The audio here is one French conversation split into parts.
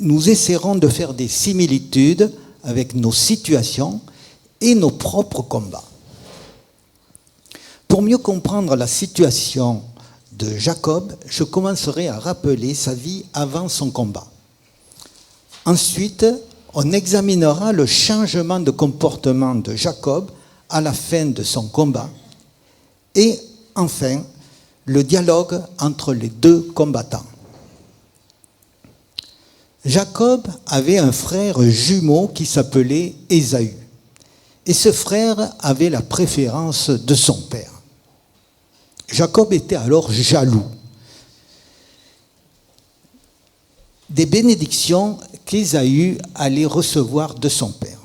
nous essaierons de faire des similitudes avec nos situations et nos propres combats. Pour mieux comprendre la situation de Jacob, je commencerai à rappeler sa vie avant son combat. Ensuite, on examinera le changement de comportement de Jacob à la fin de son combat. Et enfin, le dialogue entre les deux combattants. Jacob avait un frère jumeau qui s'appelait Ésaü. Et ce frère avait la préférence de son père. Jacob était alors jaloux des bénédictions qu'Ésaü allait recevoir de son père.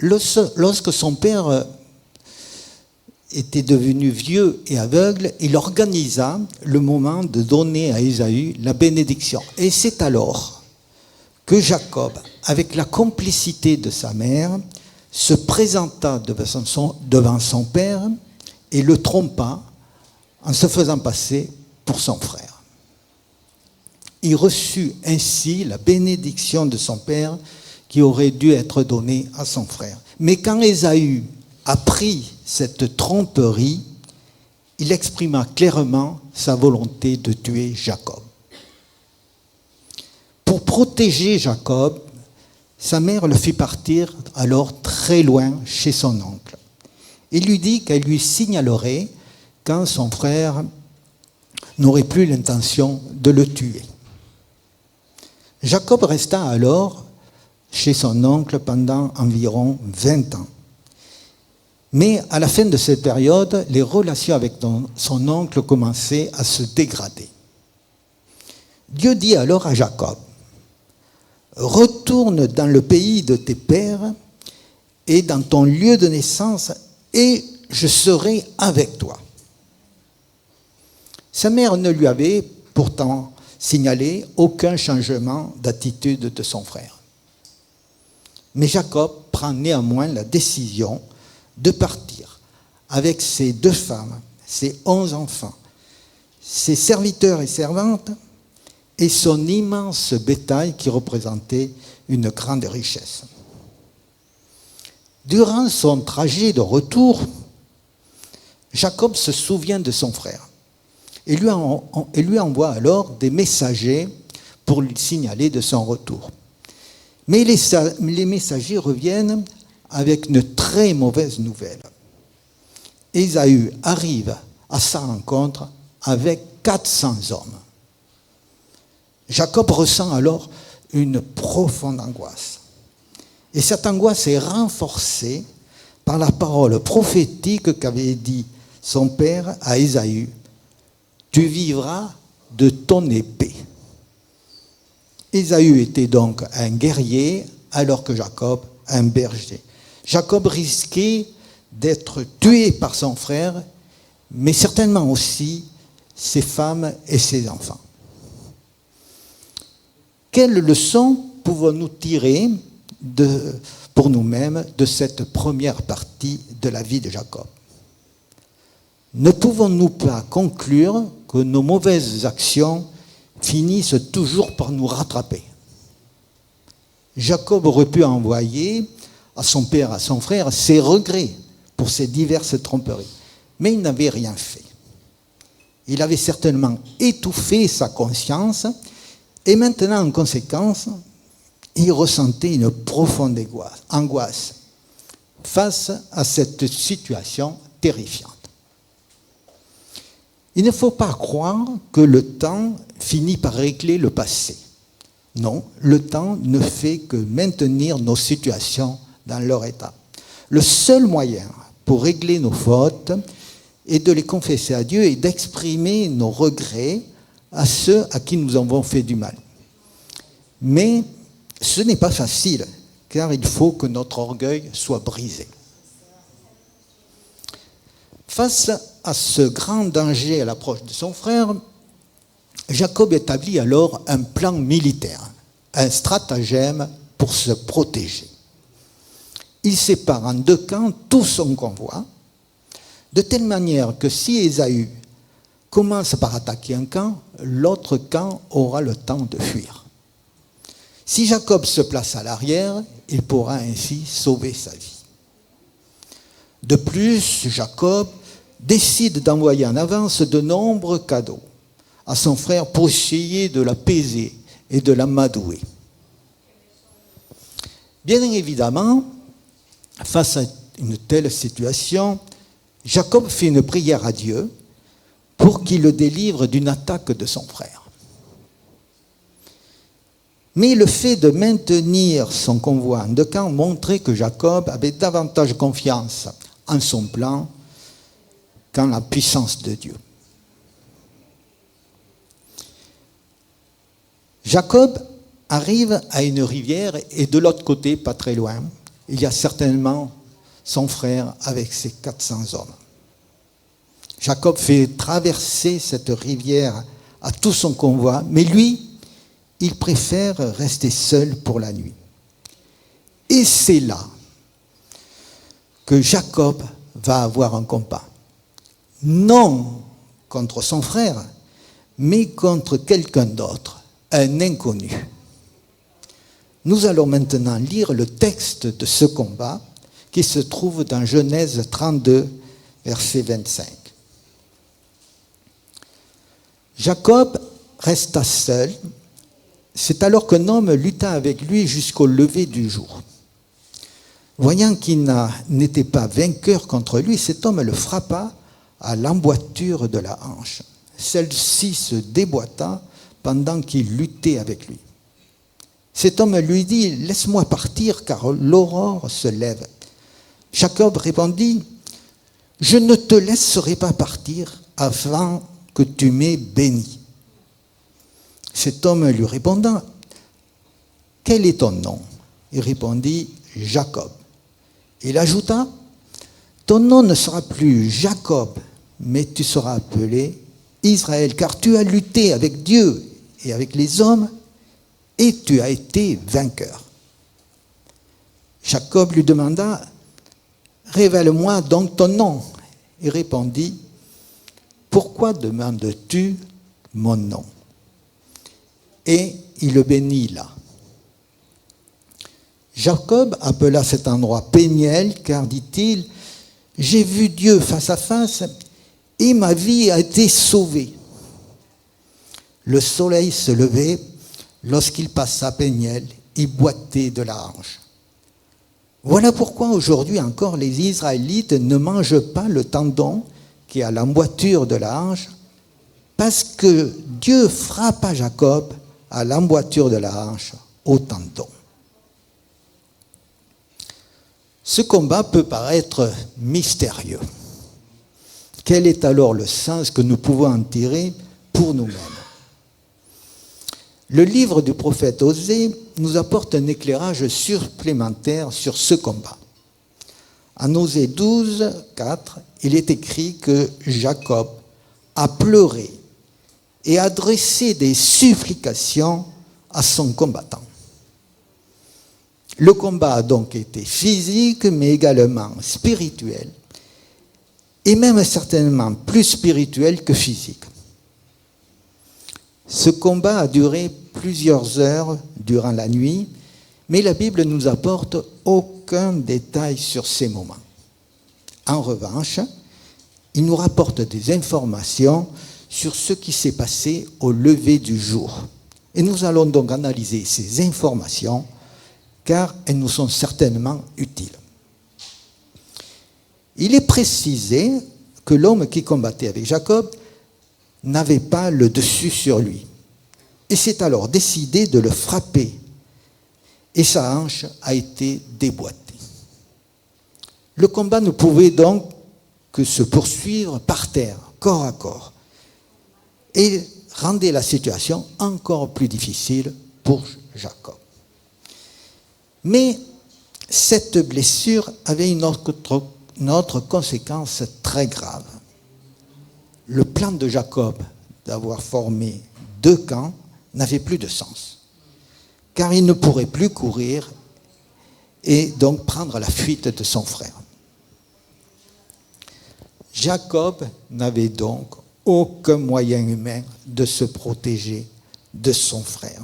Lorsque son père était devenu vieux et aveugle, il organisa le moment de donner à Ésaü la bénédiction. Et c'est alors que Jacob, avec la complicité de sa mère, se présenta devant son père et le trompa en se faisant passer pour son frère. Il reçut ainsi la bénédiction de son père qui aurait dû être donnée à son frère. Mais quand Ésaü apprit cette tromperie, il exprima clairement sa volonté de tuer Jacob. Pour protéger Jacob, sa mère le fit partir alors très loin chez son oncle. Il lui dit qu'elle lui signalerait quand son frère n'aurait plus l'intention de le tuer. Jacob resta alors chez son oncle pendant environ 20 ans. Mais à la fin de cette période, les relations avec son oncle commençaient à se dégrader. Dieu dit alors à Jacob, « Retourne dans le pays de tes pères et dans ton lieu de naissance, et je serai avec toi. » Sa mère ne lui avait pourtant signalé aucun changement d'attitude de son frère. Mais Jacob prend néanmoins la décision de partir avec ses 2 femmes, ses 11 enfants, ses serviteurs et servantes et son immense bétail qui représentait une grande richesse. Durant son trajet de retour, Jacob se souvient de son frère et lui envoie alors des messagers pour lui signaler de son retour. Mais les messagers reviennent avec une très mauvaise nouvelle. Ésaü arrive à sa rencontre avec 400 hommes. Jacob ressent alors une profonde angoisse. Et cette angoisse est renforcée par la parole prophétique qu'avait dit son père à Ésaü. « Tu vivras de ton épée. » Ésaü était donc un guerrier, alors que Jacob, un berger. Jacob risquait d'être tué par son frère, mais certainement aussi ses femmes et ses enfants. Quelle leçon pouvons-nous tirer pour nous-mêmes de cette première partie de la vie de Jacob? Ne pouvons-nous pas conclure que nos mauvaises actions finissent toujours par nous rattraper? Jacob aurait pu envoyer à son père, à son frère, ses regrets pour ces diverses tromperies. Mais il n'avait rien fait. Il avait certainement étouffé sa conscience et maintenant, en conséquence, il ressentait une profonde angoisse face à cette situation terrifiante. Il ne faut pas croire que le temps finit par régler le passé. Non, le temps ne fait que maintenir nos situations dans leur état. Le seul moyen pour régler nos fautes est de les confesser à Dieu et d'exprimer nos regrets à ceux à qui nous avons fait du mal. Mais ce n'est pas facile, car il faut que notre orgueil soit brisé. Face à ce grand danger à l'approche de son frère, Jacob établit alors un plan militaire, un stratagème pour se protéger. Il sépare en 2 camps tout son convoi, de telle manière que si Ésaü commence par attaquer un camp, l'autre camp aura le temps de fuir. Si Jacob se place à l'arrière, il pourra ainsi sauver sa vie. De plus, Jacob décide d'envoyer en avance de nombreux cadeaux à son frère pour essayer de l'apaiser et de l'amadouer. Bien évidemment, face à une telle situation, Jacob fait une prière à Dieu pour qu'il le délivre d'une attaque de son frère. Mais le fait de maintenir son convoi en deux camps montrait que Jacob avait davantage confiance en son plan qu'en la puissance de Dieu. Jacob arrive à une rivière et de l'autre côté, pas très loin, il y a certainement son frère avec ses 400 hommes. Jacob fait traverser cette rivière à tout son convoi, mais lui, il préfère rester seul pour la nuit. Et c'est là que Jacob va avoir un combat. Non contre son frère, mais contre quelqu'un d'autre, un inconnu. Nous allons maintenant lire le texte de ce combat qui se trouve dans Genèse 32, verset 25. Jacob resta seul. C'est alors qu'un homme lutta avec lui jusqu'au lever du jour. Voyant qu'il n'était pas vainqueur contre lui, cet homme le frappa à l'emboîture de la hanche. Celle-ci se déboîta pendant qu'il luttait avec lui. Cet homme lui dit « Laisse-moi partir, car l'aurore se lève. » Jacob répondit « Je ne te laisserai pas partir avant que tu m'aies béni. » Cet homme lui répondant « Quel est ton nom ?» Il répondit « Jacob. » Il ajouta « Ton nom ne sera plus Jacob, mais tu seras appelé Israël, car tu as lutté avec Dieu et avec les hommes, et tu as été vainqueur. » Jacob lui demanda « Révèle-moi donc ton nom. » Il répondit « Pourquoi demandes-tu mon nom ?» Et il le bénit là. Jacob appela cet endroit Péniel, car, dit-il, « J'ai vu Dieu face à face, et ma vie a été sauvée. » Le soleil se levait. Lorsqu'il passa Péniel, il boitait de la hanche. Voilà pourquoi aujourd'hui encore les Israélites ne mangent pas le tendon qui est à l'emboîture de la hanche, parce que Dieu frappa Jacob à l'emboîture de la hanche au tendon. Ce combat peut paraître mystérieux. Quel est alors le sens que nous pouvons en tirer pour nous-mêmes ? Le livre du prophète Osée nous apporte un éclairage supplémentaire sur ce combat. En Osée 12, 4, il est écrit que Jacob a pleuré et adressé des supplications à son combattant. Le combat a donc été physique, mais également spirituel, et même certainement plus spirituel que physique. Ce combat a duré plusieurs heures durant la nuit, mais la Bible ne nous apporte aucun détail sur ces moments. En revanche, il nous rapporte des informations sur ce qui s'est passé au lever du jour. Et nous allons donc analyser ces informations, car elles nous sont certainement utiles. Il est précisé que l'homme qui combattait avec Jacob n'avait pas le dessus sur lui. Et c'est alors décidé de le frapper. Et sa hanche a été déboîtée. Le combat ne pouvait donc que se poursuivre par terre, corps à corps. Et rendait la situation encore plus difficile pour Jacob. Mais cette blessure avait une autre conséquence très grave. Le plan de Jacob d'avoir formé deux camps n'avait plus de sens, car il ne pourrait plus courir et donc prendre la fuite de son frère. Jacob n'avait donc aucun moyen humain de se protéger de son frère.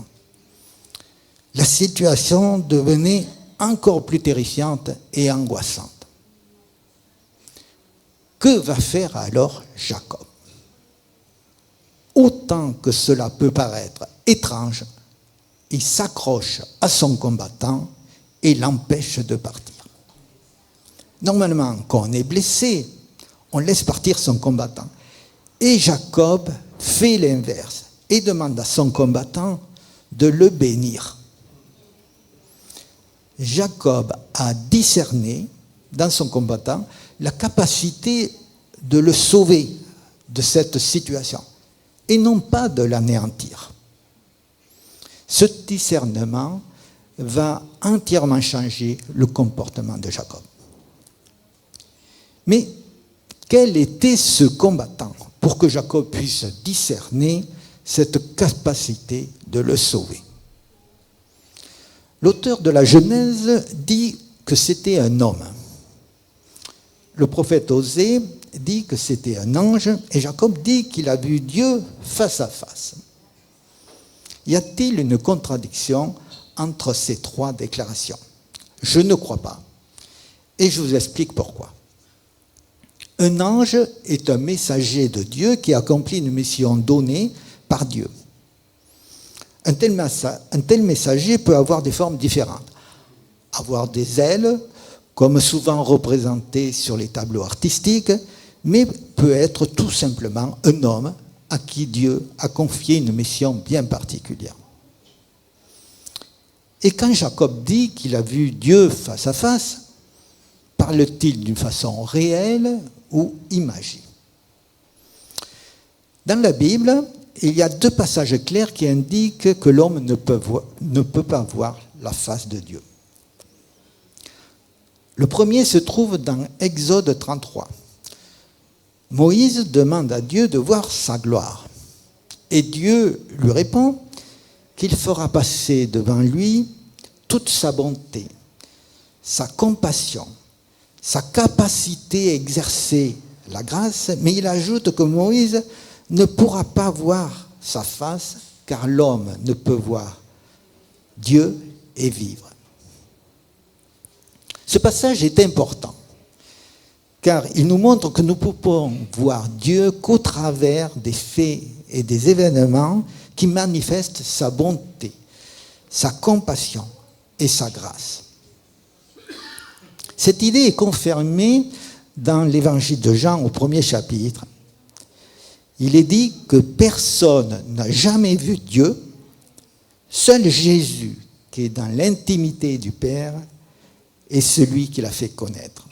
la situation devenait encore plus terrifiante et angoissante. Que va faire alors Jacob? Autant que cela peut paraître étrange, il s'accroche à son combattant et l'empêche de partir. Normalement, quand on est blessé, on laisse partir son combattant. Et Jacob fait l'inverse et demande à son combattant de le bénir. Jacob a discerné dans son combattant la capacité de le sauver de cette situation et non pas de l'anéantir. Ce discernement va entièrement changer le comportement de Jacob. Mais quel était ce combattant pour que Jacob puisse discerner cette capacité de le sauver? L'auteur de la Genèse dit que c'était un homme. Le prophète Osée dit que c'était un ange et Jacob dit qu'il a vu Dieu face à face. Y a-t-il une contradiction entre ces trois déclarations? Je ne crois pas. Et je vous explique pourquoi. Un ange est un messager de Dieu qui accomplit une mission donnée par Dieu. Un tel messager peut avoir des formes différentes. Avoir des ailes, comme souvent représenté sur les tableaux artistiques, mais peut être tout simplement un homme à qui Dieu a confié une mission bien particulière. Et quand Jacob dit qu'il a vu Dieu face à face, parle-t-il d'une façon réelle ou imagée? Dans la Bible, il y a deux passages clairs qui indiquent que l'homme ne peut pas voir la face de Dieu. Le premier se trouve dans Exode 33. Moïse demande à Dieu de voir sa gloire. Et Dieu lui répond qu'il fera passer devant lui toute sa bonté, sa compassion, sa capacité à exercer la grâce, mais il ajoute que Moïse ne pourra pas voir sa face, car l'homme ne peut voir Dieu et vivre. Ce passage est important, car il nous montre que nous pouvons voir Dieu qu'au travers des faits et des événements qui manifestent sa bonté, sa compassion et sa grâce. Cette idée est confirmée dans l'évangile de Jean au 1er chapitre. Il est dit que personne n'a jamais vu Dieu, seul Jésus, qui est dans l'intimité du Père, est celui qui l'a fait connaître.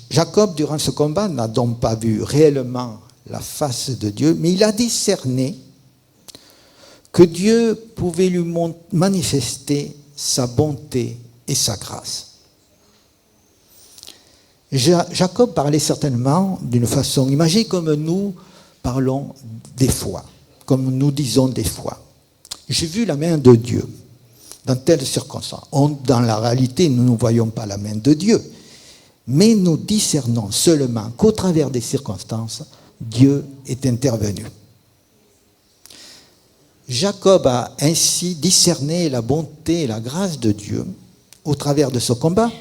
Jacob, durant ce combat, n'a donc pas vu réellement la face de Dieu, mais il a discerné que Dieu pouvait lui manifester sa bonté et sa grâce. Jacob parlait certainement d'une façon imagée comme nous parlons des fois, comme nous disons des fois. J'ai vu la main de Dieu dans telle circonstance. Dans la réalité, nous ne voyons pas la main de Dieu, mais nous discernons seulement qu'au travers des circonstances, Dieu est intervenu. Jacob a ainsi discerné la bonté et la grâce de Dieu au travers de ce combat,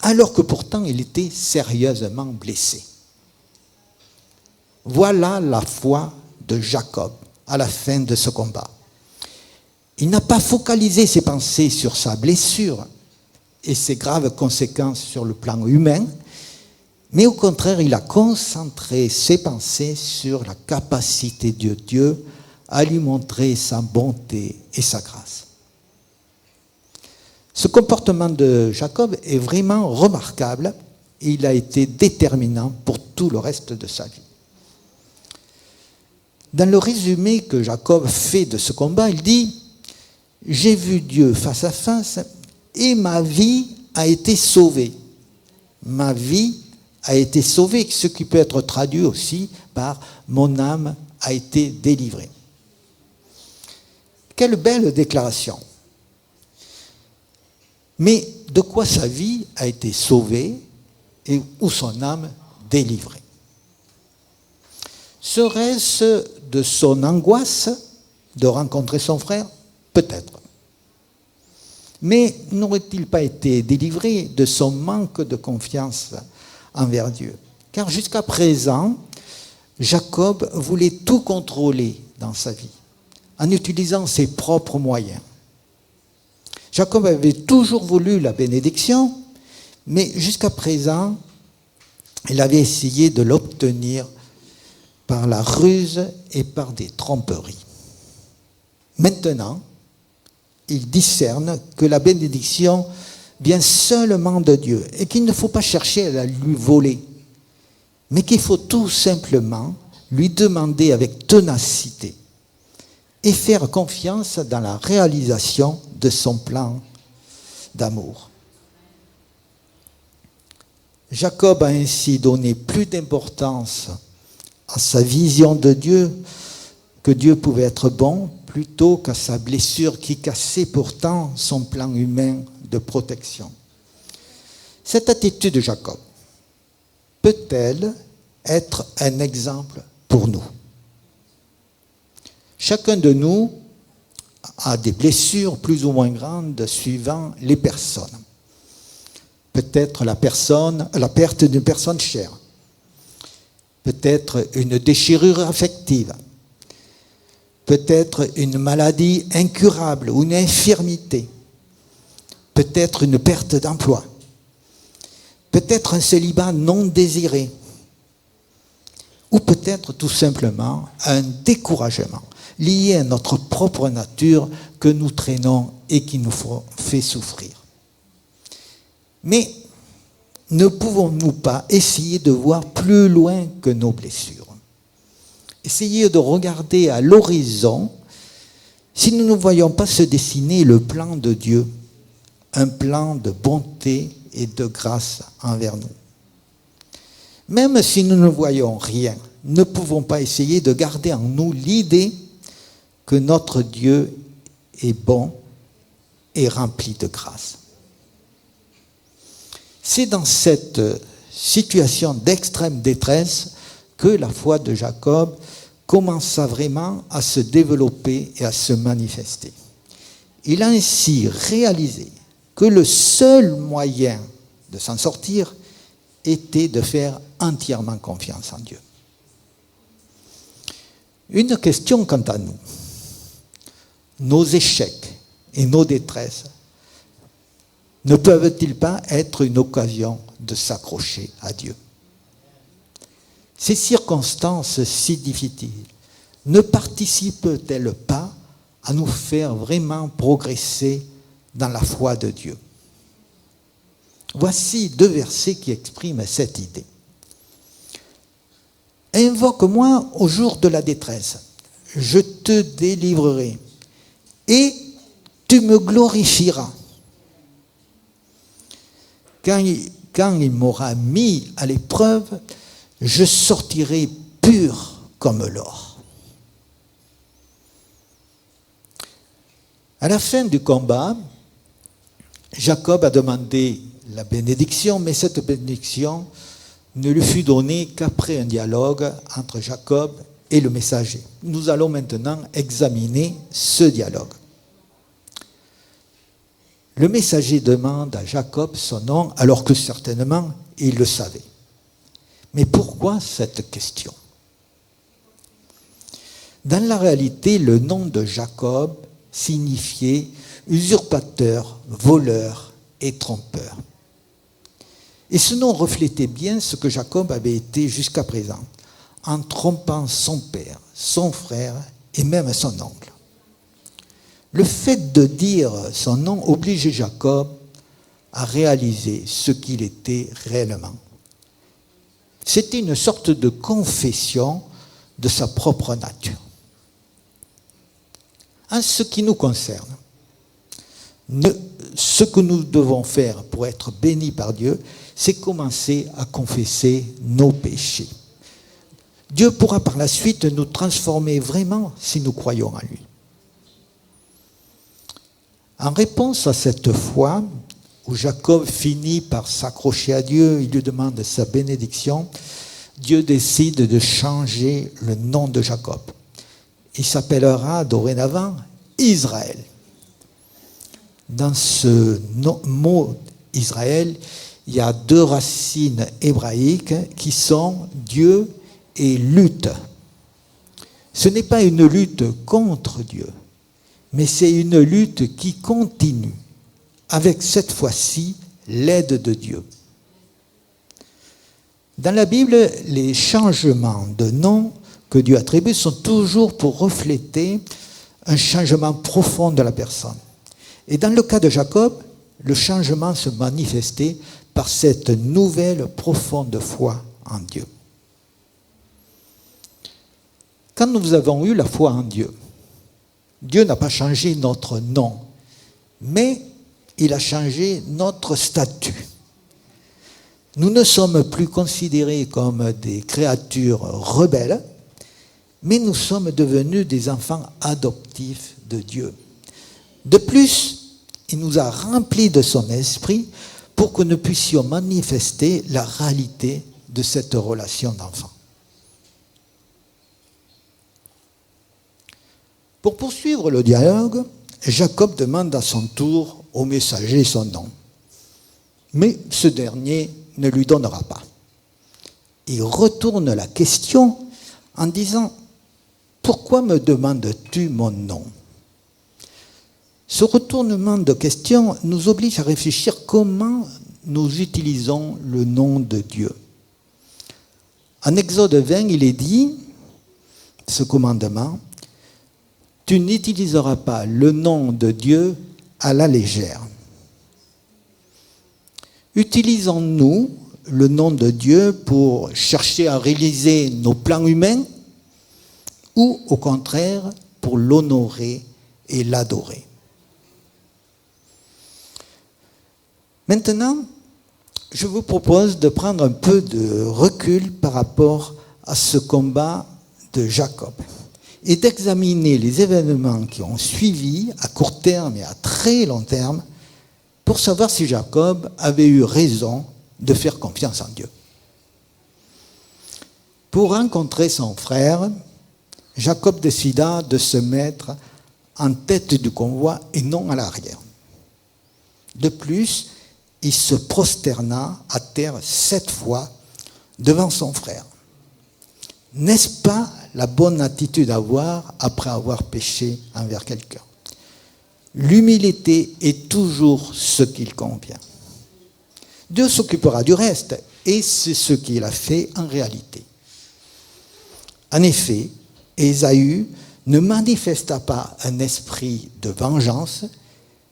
alors que pourtant il était sérieusement blessé. Voilà la foi de Jacob à la fin de ce combat. Il n'a pas focalisé ses pensées sur sa blessure et ses graves conséquences sur le plan humain, mais au contraire, il a concentré ses pensées sur la capacité de Dieu à lui montrer sa bonté et sa grâce. Ce comportement de Jacob est vraiment remarquable et il a été déterminant pour tout le reste de sa vie. Dans le résumé que Jacob fait de ce combat, il dit « J'ai vu Dieu face à face et ma vie a été sauvée. » Ma vie a été sauvée, ce qui peut être traduit aussi par « mon âme a été délivrée ». Quelle belle déclaration! Mais de quoi sa vie a été sauvée et où son âme délivrée? Serait-ce de son angoisse de rencontrer son frère? Peut-être. Mais n'aurait-il pas été délivré de son manque de confiance envers Dieu? Car jusqu'à présent, Jacob voulait tout contrôler dans sa vie, en utilisant ses propres moyens. Jacob avait toujours voulu la bénédiction, mais jusqu'à présent, il avait essayé de l'obtenir par la ruse et par des tromperies. Maintenant, il discerne que la bénédiction vient seulement de Dieu et qu'il ne faut pas chercher à la lui voler, mais qu'il faut tout simplement lui demander avec ténacité et faire confiance dans la réalisation de son plan d'amour. Jacob a ainsi donné plus d'importance à sa vision de Dieu, que Dieu pouvait être bon, plutôt qu'à sa blessure qui cassait pourtant son plan humain de protection. Cette attitude de Jacob peut-elle être un exemple pour nous? Chacun de nous a des blessures plus ou moins grandes suivant les personnes. Peut-être la perte d'une personne chère. Peut-être une déchirure affective. Peut-être une maladie incurable ou une infirmité. Peut-être une perte d'emploi. Peut-être un célibat non désiré. Ou peut-être tout simplement un découragement lié à notre propre nature que nous traînons et qui nous fait souffrir. Mais ne pouvons-nous pas essayer de voir plus loin que nos blessures? Essayer de regarder à l'horizon si nous ne voyons pas se dessiner le plan de Dieu, un plan de bonté et de grâce envers nous. Même si nous ne voyons rien, ne pouvons pas essayer de garder en nous l'idée que notre Dieu est bon et rempli de grâce. C'est dans cette situation d'extrême détresse que la foi de Jacob commença vraiment à se développer et à se manifester. Il a ainsi réalisé que le seul moyen de s'en sortir était de faire entièrement confiance en Dieu. Une question quant à nous. Nos échecs et nos détresses ne peuvent-ils pas être une occasion de s'accrocher à Dieu? Ces circonstances si difficiles ne participent-elles pas à nous faire vraiment progresser dans la foi de Dieu? Voici 2 versets qui expriment cette idée. Invoque-moi au jour de la détresse, je te délivrerai et tu me glorifieras. Quand il m'aura mis à l'épreuve, je sortirai pur comme l'or. À la fin du combat, Jacob a demandé la bénédiction, mais cette bénédiction ne lui fut donnée qu'après un dialogue entre Jacob et le messager. Nous allons maintenant examiner ce dialogue. Le messager demande à Jacob son nom, alors que certainement il le savait. Mais pourquoi cette question? Dans la réalité, le nom de Jacob signifiait usurpateur, voleur et trompeur. Et ce nom reflétait bien ce que Jacob avait été jusqu'à présent, en trompant son père, son frère et même son oncle. Le fait de dire son nom obligeait Jacob à réaliser ce qu'il était réellement. C'était une sorte de confession de sa propre nature. En ce qui nous concerne, ce que nous devons faire pour être bénis par Dieu, c'est commencer à confesser nos péchés. Dieu pourra par la suite nous transformer vraiment si nous croyons en lui. En réponse à cette foi, où Jacob finit par s'accrocher à Dieu, il lui demande sa bénédiction, Dieu décide de changer le nom de Jacob. il s'appellera dorénavant Israël. Dans ce mot Israël, il y a deux racines hébraïques qui sont Dieu et lutte. Ce n'est pas une lutte contre Dieu, mais c'est une lutte qui continue, avec cette fois-ci l'aide de Dieu. Dans la Bible, les changements de nom que Dieu attribue sont toujours pour refléter un changement profond de la personne. Et dans le cas de Jacob, le changement se manifestait par cette nouvelle profonde foi en Dieu. Quand nous avons eu la foi en Dieu, Dieu n'a pas changé notre nom, mais il a changé notre statut. Nous ne sommes plus considérés comme des créatures rebelles, mais nous sommes devenus des enfants adoptifs de Dieu. De plus, il nous a remplis de son esprit pour que nous puissions manifester la réalité de cette relation d'enfant. Pour poursuivre le dialogue, Jacob demande à son tour au messager son nom. Mais ce dernier ne lui donnera pas. Il retourne la question en disant « Pourquoi me demandes-tu mon nom ?» Ce retournement de question nous oblige à réfléchir comment nous utilisons le nom de Dieu. En Exode 20, il est dit, ce commandement, « Tu n'utiliseras pas le nom de Dieu à la légère. » Utilisons-nous le nom de Dieu pour chercher à réaliser nos plans humains ou au contraire pour l'honorer et l'adorer? Maintenant, je vous propose de prendre un peu de recul par rapport à ce combat de Jacob et d'examiner les événements qui ont suivi à court terme et à très long terme pour savoir si Jacob avait eu raison de faire confiance en Dieu. Pour rencontrer son frère, Jacob décida de se mettre en tête du convoi et non à l'arrière. De plus, il se prosterna à terre 7 fois devant son frère. N'est-ce pas la bonne attitude à avoir après avoir péché envers quelqu'un? L'humilité est toujours ce qu'il convient. Dieu s'occupera du reste, et c'est ce qu'il a fait en réalité. En effet, Ésaü ne manifesta pas un esprit de vengeance,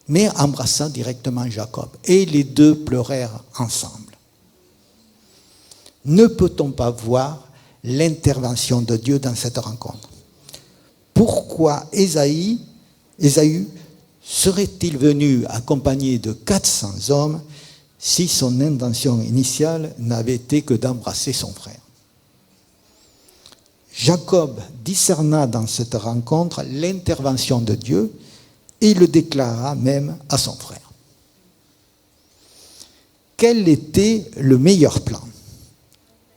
mais embrassa directement Jacob, et les deux pleurèrent ensemble. Ne peut-on pas voir l'intervention de Dieu dans cette rencontre? Pourquoi Ésaü serait-il venu accompagné de 400 hommes si son intention initiale n'avait été que d'embrasser son frère? Jacob discerna dans cette rencontre l'intervention de Dieu et le déclara même à son frère. Quel était le meilleur plan?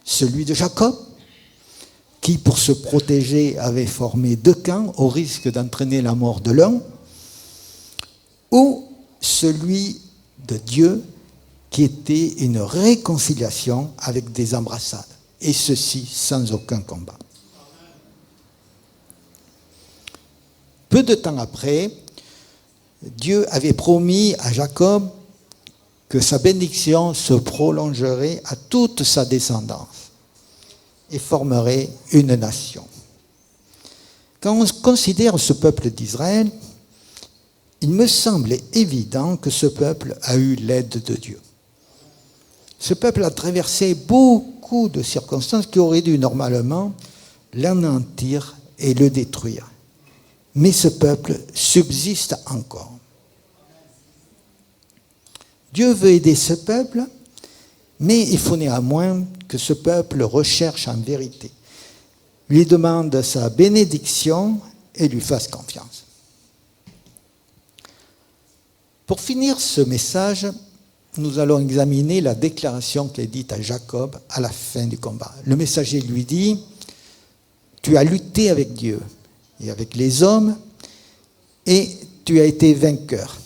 Celui de Jacob, qui pour se protéger avait formé 2 camps au risque d'entraîner la mort de l'un, ou celui de Dieu qui était une réconciliation avec des embrassades, et ceci sans aucun combat. Peu de temps après, Dieu avait promis à Jacob que sa bénédiction se prolongerait à toute sa descendance et formerait une nation. Quand on considère ce peuple d'Israël, il me semble évident que ce peuple a eu l'aide de Dieu. Ce peuple a traversé beaucoup de circonstances qui auraient dû normalement l'anéantir et le détruire. Mais ce peuple subsiste encore. Dieu veut aider ce peuple, mais il faut néanmoins que ce peuple recherche en vérité, lui demande sa bénédiction et lui fasse confiance. Pour finir ce message, nous allons examiner la déclaration qui est dite à Jacob à la fin du combat. Le messager lui dit « Tu as lutté avec Dieu, et avec les hommes, et tu as été vainqueur.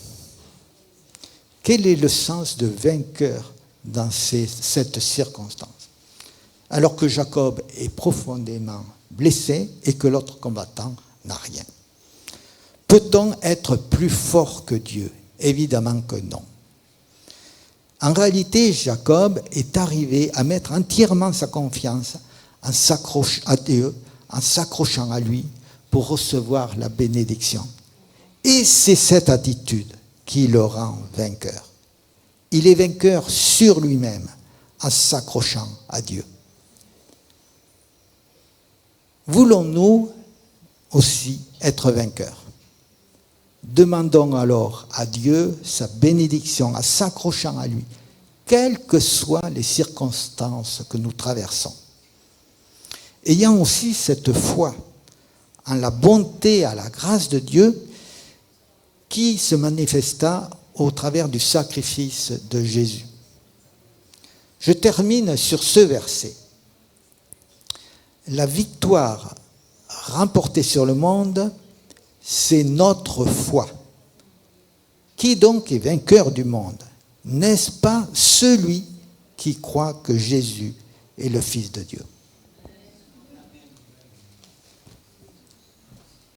Quel est le sens de vainqueur dans cette circonstance? Alors que Jacob est profondément blessé et que l'autre combattant n'a rien. Peut-on être plus fort que Dieu? Évidemment que non. En réalité, Jacob est arrivé à mettre entièrement sa confiance en s'accrochant à Dieu, en s'accrochant à lui pour recevoir la bénédiction. Et c'est cette attitude qui le rend vainqueur. Il est vainqueur sur lui-même en s'accrochant à Dieu. Voulons-nous aussi être vainqueurs? Demandons alors à Dieu sa bénédiction en s'accrochant à lui, quelles que soient les circonstances que nous traversons. Ayant aussi cette foi en la bonté, à la grâce de Dieu qui se manifesta au travers du sacrifice de Jésus. Je termine sur ce verset. La victoire remportée sur le monde, c'est notre foi. Qui donc est vainqueur du monde? N'est-ce pas celui qui croit que Jésus est le Fils de Dieu?